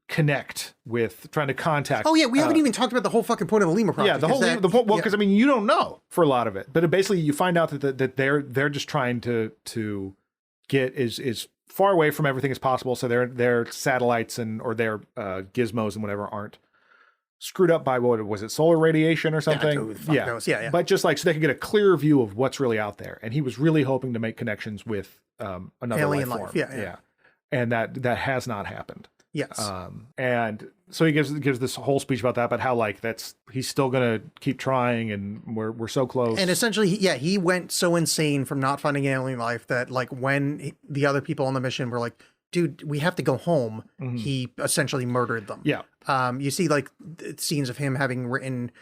contact. Oh yeah, we haven't even talked about the whole fucking point of the Lima project. Yeah, the point. Well, because I mean, you don't know for a lot of it, but basically you find out that they're just trying to get as far away from everything as possible, so their satellites or their gizmos and whatever aren't screwed up by what was it, solar radiation or something? Yeah. But just like so they can get a clear view of what's really out there, and he was really hoping to make connections with another alien life life. form. Yeah. And that has not happened. Yes. And so he gives this whole speech about that, but how like he's still gonna keep trying, and we're so close. And essentially, he went so insane from not finding alien life that like when the other people on the mission were like, dude, we have to go home, he essentially murdered them. Yeah. You see like scenes of him having written,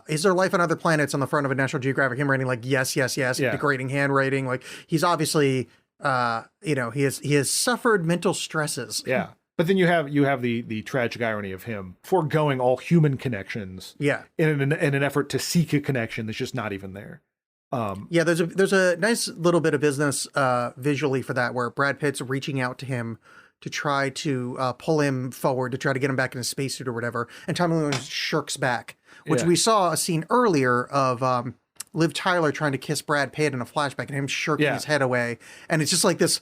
is there life on other planets on the front of a National Geographic, him writing like yes, degrading handwriting. Like he's obviously, he has suffered mental stresses. Yeah. But then you have the tragic irony of him foregoing all human connections, in an effort to seek a connection that's just not even there. There's a nice little bit of business visually for that, where Brad Pitt's reaching out to him to try to pull him forward to try to get him back in a spacesuit or whatever, and Tommy Lee Jones shirks back, which we saw a scene earlier of Liv Tyler trying to kiss Brad Pitt in a flashback and him shirking his head away. And it's just like this,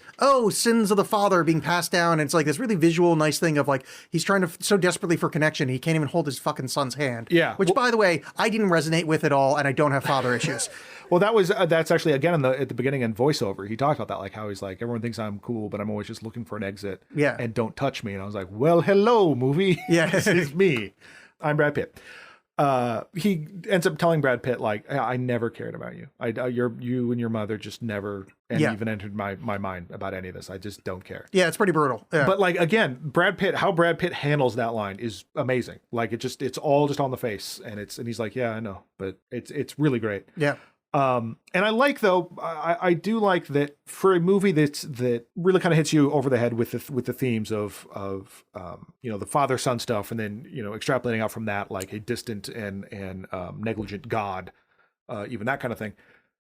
sins of the father being passed down. And it's like this really visual, nice thing of like, he's trying to so desperately for connection. He can't even hold his fucking son's hand. Yeah. Which, by the way, I didn't resonate with at all. And I don't have father issues. Well, that's actually, again, at the beginning in voiceover, he talked about that, like how he's like, everyone thinks I'm cool, but I'm always just looking for an exit. Yeah. And don't touch me. And I was like, well, hello, movie. Yeah. This is me. I'm Brad Pitt. He ends up telling Brad Pitt, like, I never cared about you. You and your mother just never even entered my mind about any of this. I just don't care. Yeah, it's pretty brutal. Yeah. But like, again, how Brad Pitt handles that line is amazing. Like it's all just on the face, and he's like, yeah, I know, but it's really great. Yeah. And I like, though, I do like that for a movie that really kind of hits you over the head with the themes of the father-son stuff, and then extrapolating out from that like a distant and negligent God, even that kind of thing.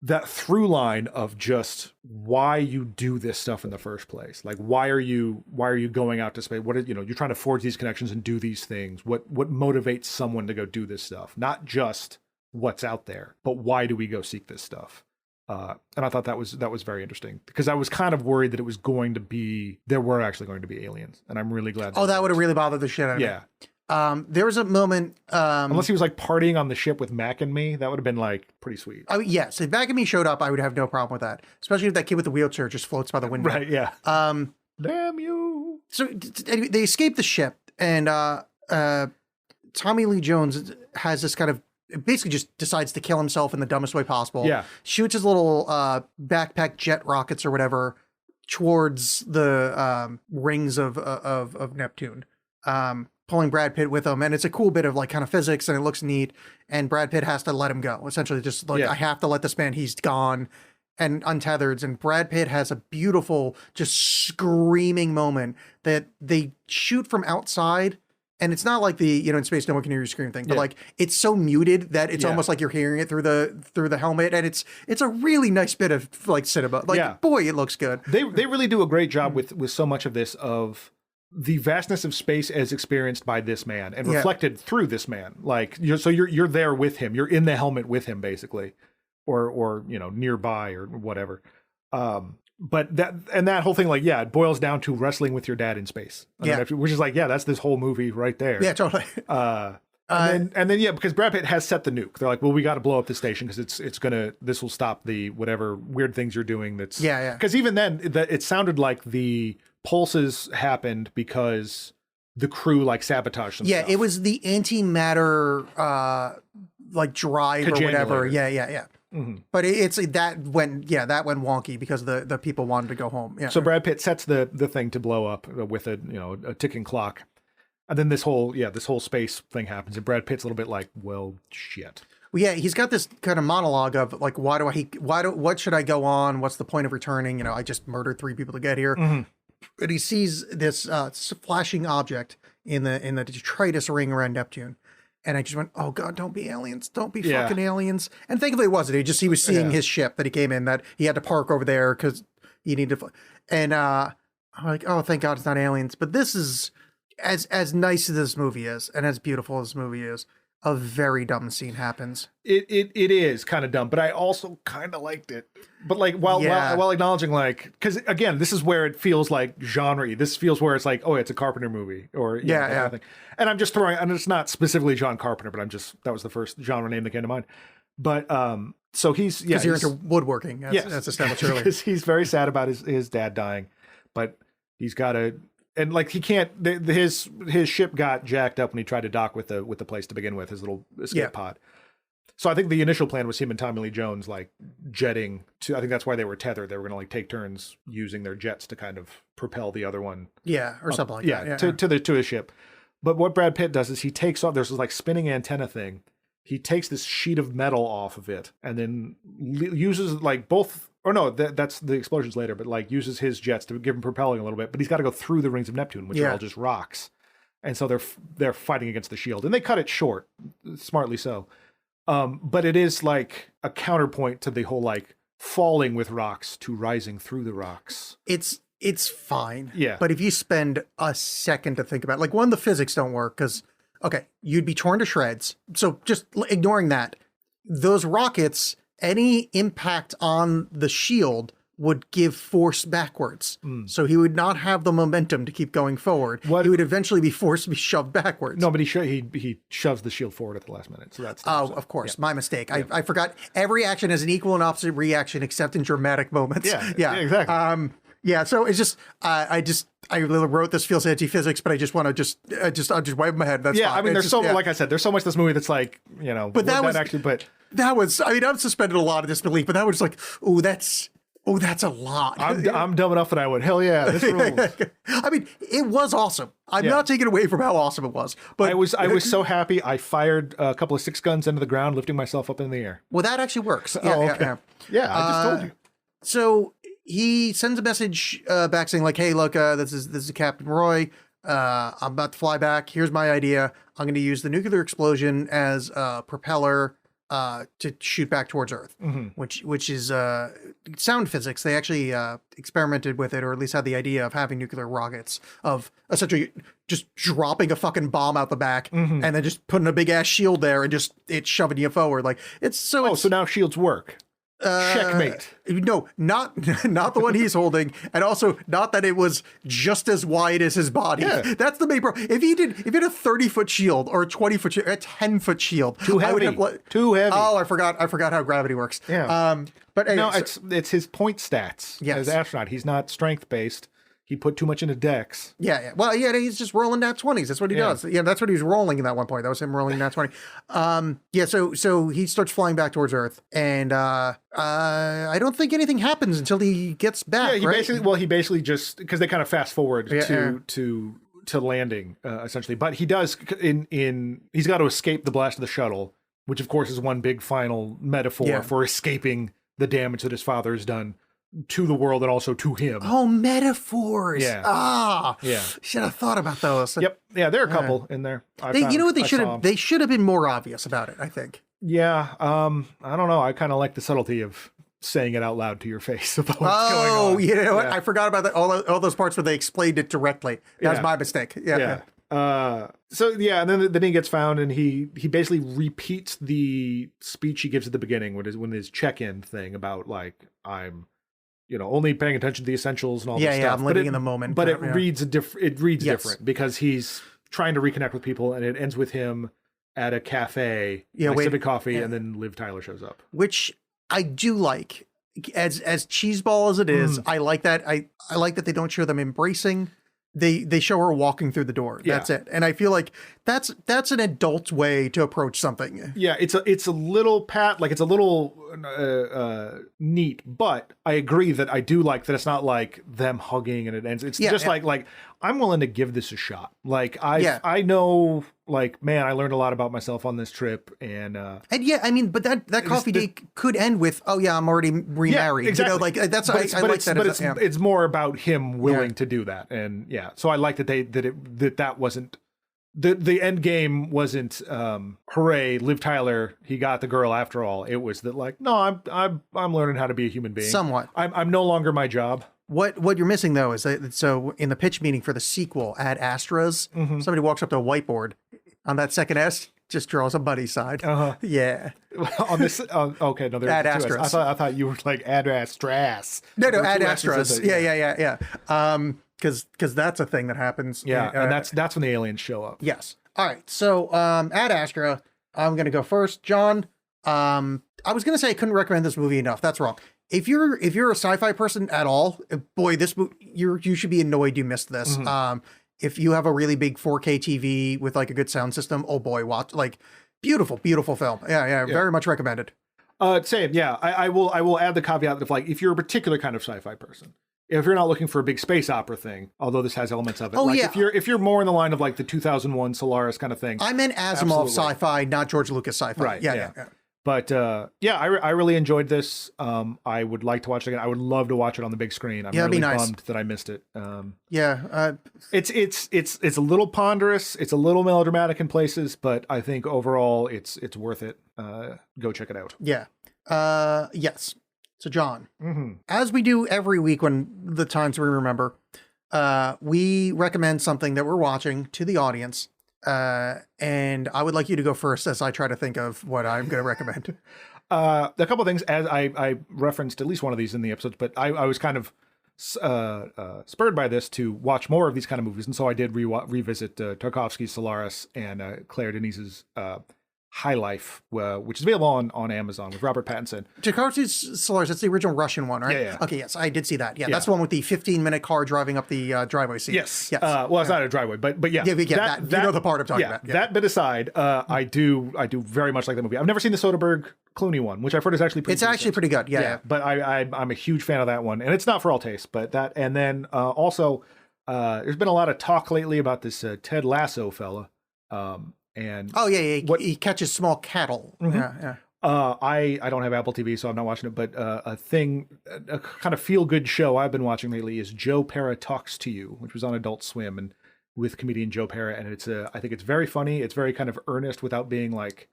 That through line of just why you do this stuff in the first place, like why are you going out to space? You're trying to forge these connections and do these things. What motivates someone to go do this stuff? Not just what's out there, but why do we go seek this stuff? And I thought that was very interesting, because I was kind of worried that there were actually going to be aliens, and I'm really glad. That would have really bothered the shit out of me. There was a moment, unless he was like partying on the ship with Mac and me, that would have been like pretty sweet. Yes, if Mac and me showed up, I would have no problem with that, especially if that kid with the wheelchair just floats by the window. Right? Yeah. Damn you. So anyway, they escape the ship, and Tommy Lee Jones has this kind of basically just decides to kill himself in the dumbest way possible. Yeah. Shoots his little backpack jet rockets or whatever towards the rings of Neptune, pulling Brad Pitt with him. And it's a cool bit of like kind of physics, and it looks neat. And Brad Pitt has to let him go. Essentially just like, I have to let this man, he's gone and untethered. And Brad Pitt has a beautiful, just screaming moment that they shoot from outside. And it's not like the, in space, no one can hear you scream thing, but like it's so muted that it's almost like you're hearing it through the helmet. And it's a really nice bit of like cinema. Like, boy, it looks good. They really do a great job with so much of this, of the vastness of space as experienced by this man and reflected through this man. Like, you're there with him. You're in the helmet with him, basically, or nearby or whatever. But that whole thing, like, it boils down to wrestling with your dad in space. Which is like, that's this whole movie right there. Yeah, totally. And then because Brad Pitt has set the nuke. They're like, well, we got to blow up the station because this will stop the whatever weird things you're doing. That's Because even then, it sounded like the pulses happened because the crew like sabotaged themselves. Yeah, it was the antimatter like drive or whatever. Yeah. Mm-hmm. But that went wonky because the people wanted to go home. Yeah. So Brad Pitt sets the thing to blow up with a ticking clock, and then this whole space thing happens, and Brad Pitt's a little bit like, well, shit. Well, yeah, he's got this kind of monologue of like, what should I go on? What's the point of returning? I just murdered 3 people to get here. Mm-hmm. But he sees this flashing object in the detritus ring around Neptune. And I just went, oh God, don't be aliens. Don't be fucking aliens. And thankfully it wasn't. He was seeing his ship that he came in, that he had to park over there because he needed to. And I'm like, oh, thank God it's not aliens. But this is, as nice as this movie is and as beautiful as this movie is, a very dumb scene happens. It is kind of dumb, but I also kind of liked it. But like while acknowledging, like, because again, this is where it feels like genre-y. This feels where it's like, oh, it's a Carpenter movie, or that kind of thing. And I'm just throwing, and it's not specifically John Carpenter, but that was the first genre name that came to mind. But so he's because you're into woodworking. That's established earlier. Because he's very sad about his dad dying, but he's got to. And like he can't, his ship got jacked up when he tried to dock with the place to begin with, his little escape pod. So I think the initial plan was him and Tommy Lee Jones like jetting to. I think that's why they were tethered. They were going to like take turns using their jets to kind of propel the other one. Or something like that. To his ship. But what Brad Pitt does is he takes off. There's this like spinning antenna thing. He takes this sheet of metal off of it and then uses like both. Or no, that's the explosions later, but like uses his jets to give him propelling a little bit. But he's got to go through the rings of Neptune, which are all just rocks, and so they're fighting against the shield, and they cut it short, smartly so. But it is like a counterpoint to the whole like falling with rocks to rising through the rocks. It's fine, yeah. But if you spend a second to think about it, like one, the physics don't work because you'd be torn to shreds. So just ignoring that, those rockets. Any impact on the shield would give force backwards. So he would not have the momentum to keep going forward. He would eventually be forced to be shoved backwards. No, but he shoves the shield forward at the last minute. So that's of course. My mistake. Yeah. I forgot every action has an equal and opposite reaction except in dramatic moments. Yeah, exactly. So it's just I wrote this feels anti-physics, but I just want to I'll just wipe my head. That's fine. I mean, like I said, there's so much this movie that's like, but that was I'm suspended a lot of disbelief, but that was like, that's a lot. I'm dumb enough that I would, hell yeah, this rules. I mean, it was awesome. I'm not taking away from how awesome it was, but I was so happy. I fired a couple of 6 guns into the ground, lifting myself up in the air. Well, that actually works. Yeah, I just told you. So he sends a message back saying like, hey, look, this is Captain Roy. I'm about to fly back. Here's my idea. I'm going to use the nuclear explosion as a propeller to shoot back towards Earth, which is sound physics. They actually experimented with it, or at least had the idea of having nuclear rockets, of essentially just dropping a fucking bomb out the back and then just putting a big ass shield there and just it shoving you forward. Like so now shields work. Checkmate. No, not the one he's holding, and also not that it was just as wide as his body. Yeah. That's the main problem. If he had a 30-foot shield or a 20-foot shield, or a 10-foot shield, too heavy. Too heavy. Oh, I forgot how gravity works. Yeah. But anyway, no, it's his point stats as an astronaut. He's not strength based. he put too much into Dex. Yeah. Well, yeah, he's just rolling nat 20s. That's what he does. Yeah, that's what he was rolling in that one point. That was him rolling nat 20. Yeah, so he starts flying back towards Earth, and I don't think anything happens until he gets back. Yeah, he basically just, because they kind of fast forward to landing essentially, but he does he's got to escape the blast of the shuttle, which of course is one big final metaphor for escaping the damage that his father has done to the world and also to him. Oh, metaphors. Yeah. Should have thought about those. Yep. Yeah, there are a couple in there. You know what they should have been more obvious about it, I think. Yeah. I don't know. I kind of like the subtlety of saying it out loud to your face about what's going on. Oh, you know what? I forgot about that. All those parts where they explained it directly. That was my mistake. Yeah. And then he gets found, and he basically repeats the speech he gives at the beginning when his check-in thing about like, I'm only paying attention to the essentials and all this stuff. Yeah, I'm living in the moment. But it reads different because he's trying to reconnect with people, and it ends with him at a cafe, sipping coffee, and then Liv Tyler shows up. Which I do like. As cheeseball as it is, I like that. I like that they don't show them embracing. They show her walking through the door. That's it. And I feel like that's an adult way to approach something. Yeah, it's a little it's a little neat, but I agree that I do like that it's not like them hugging and it ends. It's just like I'm willing to give this a shot. Like I know, like, man, I learned a lot about myself on this trip, and yeah, I mean, but that coffee date could end with, oh yeah, I'm already remarried. Yeah, exactly. Like that's I like that. But it's more about him willing to do that, and so I like that that wasn't the end game wasn't hooray, Liv Tyler, he got the girl after all. It was that like, no, I'm learning how to be a human being. Somewhat. I'm no longer my job. What you're missing though is that, so in the pitch meeting for the sequel at Astra's, somebody walks up to a whiteboard on that second S, just draws a buddy side. Yeah. On this, okay, no, there's Ad Astras. I thought you were like Ad Astras. No, Ad Astras. Yeah. Because that's a thing that happens. Yeah, and that's when the aliens show up. Yes. All right. So Ad Astra, I'm gonna go first. John, I was gonna say I couldn't recommend this movie enough. That's wrong. If you're a sci-fi person at all, boy, this movie, you should be annoyed you missed this. If you have a really big 4K TV with like a good sound system, oh boy, watch, like, beautiful film. Yeah. Very much recommended. Same. Yeah. I will add the caveat of like, if you're a particular kind of sci-fi person, if you're not looking for a big space opera thing, although this has elements of it. If you're more in the line of like the 2001 Solaris kind of thing. I meant Asimov sci-fi, not George Lucas sci-fi. Right. Yeah. But I really enjoyed this. I would like to watch it again. I would love to watch it on the big screen. I'm really bummed that I missed it. It's a little ponderous. It's a little melodramatic in places, but I think overall it's worth it. Go check it out. Yeah. Yes. So John, as we do every week when the times we remember, we recommend something that we're watching to the audience. And I would like you to go first as I try to think of what I'm going to recommend. A couple of things, as I referenced at least one of these in the episodes, but I was kind of spurred by this to watch more of these kind of movies. And so I did revisit Tarkovsky's Solaris and Claire Denise's High Life, which is available on Amazon with Robert Pattinson. Tarkovsky's Solaris, that's the original Russian one, right? Yeah. Okay, yes, I did see that. Yeah, that's the one with the 15-minute car driving up the driveway scene. Yes. Well, it's not a driveway, but yeah. Yeah, that, you know the part I'm talking about. Yeah. That bit aside, I do very much like that movie. I've never seen the Soderbergh Clooney one, which I've heard is actually pretty decent. Actually pretty good, yeah. But I'm a huge fan of that one, and it's not for all tastes, but that, and then also, there's been a lot of talk lately about this Ted Lasso fella. And he catches small cattle. Yeah. I don't have Apple TV, so I'm not watching it. But a kind of feel good show I've been watching lately is Joe Pera Talks to You, which was on Adult Swim and with comedian Joe Pera, and I think it's very funny. It's very kind of earnest without being like,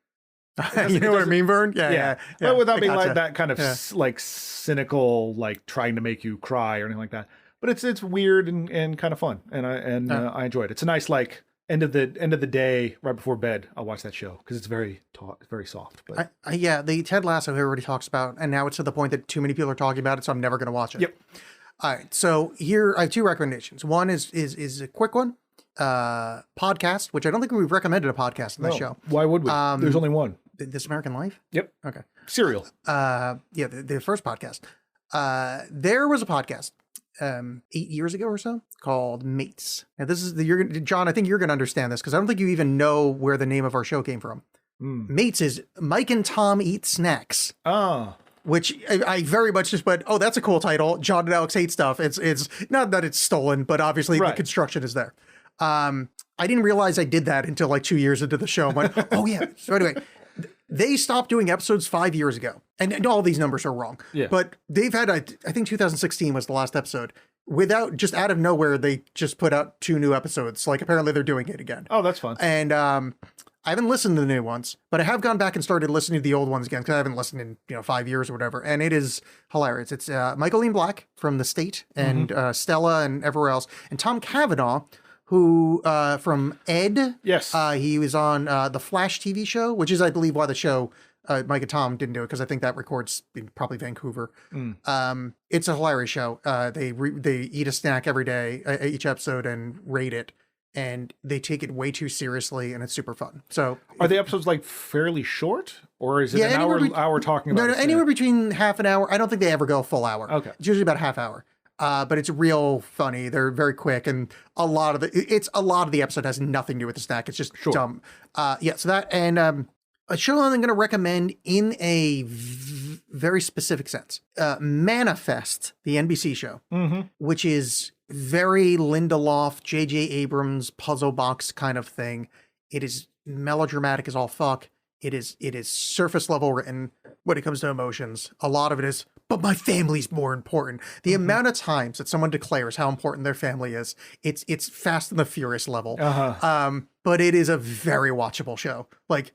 you know what I mean, Vern? Yeah. But without being like that kind of like cynical, like trying to make you cry or anything like that. But it's weird and kind of fun, and I enjoy it. It's a nice like. End of the day, right before bed, I'll watch that show because it's very soft. But the Ted Lasso everybody talks about, and now it's to the point that too many people are talking about it, so I'm never going to watch it. Yep. All right, so here I have two recommendations. One is a quick one, podcast, which I don't think we've recommended a podcast in this show. Why would we? There's only one. This American Life. Yep. Okay. Serial. The first podcast. There was a podcast 8 years ago or so, called Mates. Now this is John, I think you're gonna understand this because I don't think you even know where the name of our show came from. Mates is Mike and Tom Eat Snacks. Oh. Which I very much just went, oh, that's a cool title. John and Alex hate stuff. It's not that it's stolen, but obviously the construction is there. I didn't realize I did that until like 2 years into the show. I'm like, oh yeah. So anyway, they stopped doing episodes 5 years ago. And all these numbers are wrong. Yeah. But they've had, I think 2016 was the last episode. Just out of nowhere, they just put out 2 new episodes. Like apparently they're doing it again. Oh, that's fun. And I haven't listened to the new ones, but I have gone back and started listening to the old ones again because I haven't listened in 5 years or whatever, and it is hilarious. It's Michael Ian Black from The State and Stella and everywhere else, and Tom Cavanaugh, who from Ed. Yes, he was on the Flash TV show, which is I believe why the show Mike and Tom didn't do it because I think that records in probably Vancouver. It's a hilarious show. They eat a snack every day, each episode, and rate it. And they take it way too seriously, and it's super fun. So, are the episodes like fairly short, or is it an hour talking about? No, anywhere between half an hour. I don't think they ever go a full hour. Okay, it's usually about a half hour. But it's real funny. They're very quick, and a lot of the episode has nothing to do with the snack. It's just dumb. So that and a show I'm going to recommend in a very specific sense. Manifest, the NBC show, which is very Lindelof, J.J. Abrams puzzle box kind of thing. It is melodramatic as all fuck. It is surface level written when it comes to emotions. A lot of it is, but my family's more important. The amount of times that someone declares how important their family is, it's Fast and the Furious level. But it is a very watchable show. Like,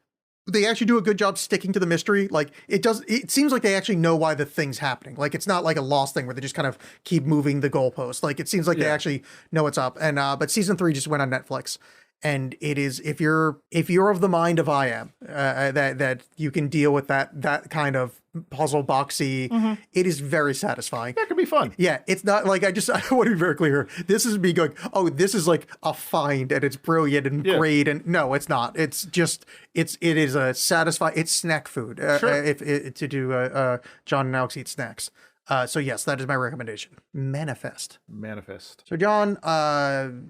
they actually do a good job sticking to the mystery. Like it seems like they actually know why the thing's happening. Like it's not like a Lost thing where they just kind of keep moving the goalpost. Like it seems like they actually know what's up. And but season 3 just went on Netflix, and it is if you're of the mind of I am that you can deal with that kind of puzzle boxy. It is very satisfying. That could be fun. Yeah, it's not like I want to be very clear. This is me going, oh, this is like a find and it's brilliant and great, and no, it's not. It's just it is a satisfying. It's snack food. If to do John and Alex Eat Snacks. So yes, that is my recommendation. Manifest. So John,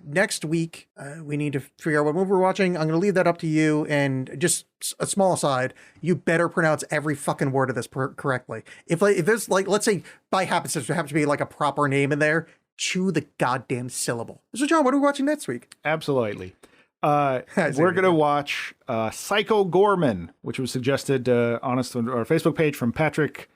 next week we need to figure out what movie we're watching. I'm going to leave that up to you. And just a small aside, you better pronounce every fucking word of this correctly. If there's like, let's say by happenstance there happens to be like a proper name in there, chew the goddamn syllable. So John, what are we watching next week? Absolutely. We're going to watch Psycho Gorman, which was suggested on our Facebook page from Patrick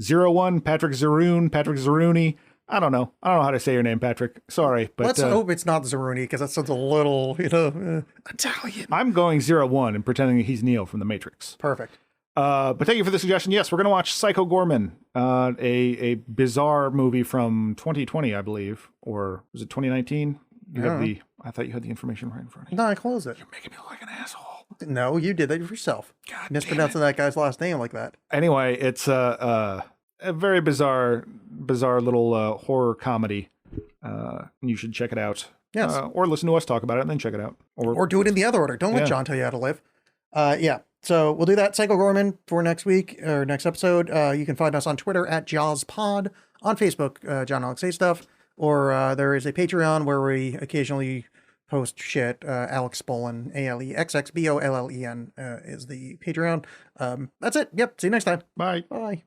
01, Patrick Zeruni. I don't know how to say your name, Patrick. Sorry, but let's hope it's not Zeruni because that sounds a little, Italian. I'm going 01 and pretending he's Neo from The Matrix. Perfect. But thank you for the suggestion. Yes, we're going to watch Psycho Gorman, a bizarre movie from 2020, I believe, or was it 2019? I thought you had the information right in front of you. No, I closed it. You're making me look like an asshole. No, you did that yourself. God, mispronouncing that guy's last name like that. Anyway, it's a very bizarre little horror comedy. You should check it out. Yes. Or listen to us talk about it and then check it out. Or do it in the other order. Don't let John tell you how to live. So we'll do that. Psycho Gorman for next week or next episode. You can find us on Twitter at JawsPod, on Facebook, John Alex Say Stuff, or there is a Patreon where we occasionally post shit. Alex Bolin, ALEXXBOLLEN is the Patreon. That's it. Yep. See you next time. Bye. Bye.